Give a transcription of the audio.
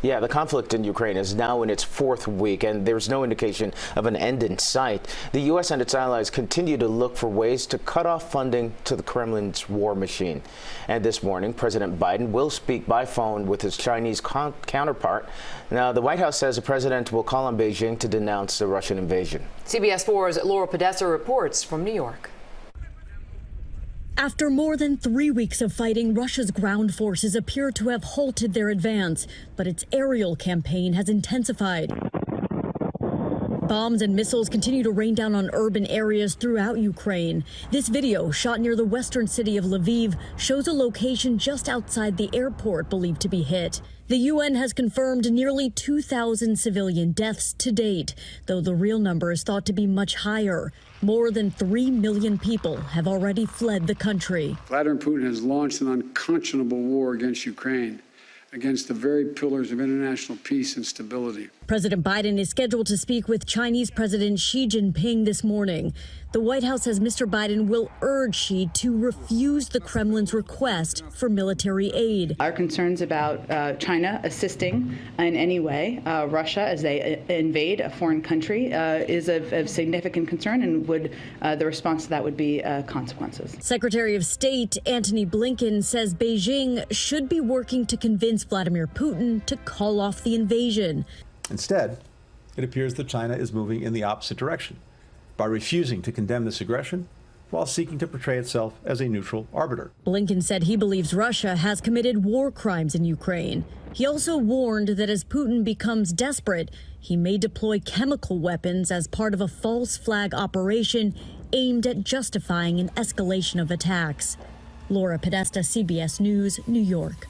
Yeah, the conflict in Ukraine is now in its fourth week, and there's no indication of an end in sight. The U.S. and its allies continue to look for ways to cut off funding to the Kremlin's war machine. And this morning, President Biden will speak by phone with his Chinese counterpart. Now, the White House says the president will call on Beijing to denounce the Russian invasion. CBS 4's Laura Podesta reports from New York. After more than 3 weeks of fighting, Russia's ground forces appear to have halted their advance, but its aerial campaign has intensified. Bombs and missiles continue to rain down on urban areas throughout Ukraine. This video, shot near the western city of Lviv, shows a location just outside the airport believed to be hit. The UN has confirmed nearly 2,000 civilian deaths to date, though the real number is thought to be much higher. More than 3 million people have already fled the country. Vladimir Putin has launched an unconscionable war against Ukraine, against the very pillars of international peace and stability. President Biden is scheduled to speak with Chinese President Xi Jinping this morning. The White House says Mr. Biden will urge Xi to refuse the Kremlin's request for military aid. Our concerns about China assisting in any way Russia as they invade a foreign country is of significant concern, and the response to that would be consequences. Secretary of State Antony Blinken says Beijing should be working to convince Vladimir Putin to call off the invasion. Instead, it appears that China is moving in the opposite direction by refusing to condemn this aggression while seeking to portray itself as a neutral arbiter. Blinken said he believes Russia has committed war crimes in Ukraine. He also warned that as Putin becomes desperate, he may deploy chemical weapons as part of a false flag operation aimed at justifying an escalation of attacks. Laura Podesta, CBS News, New York.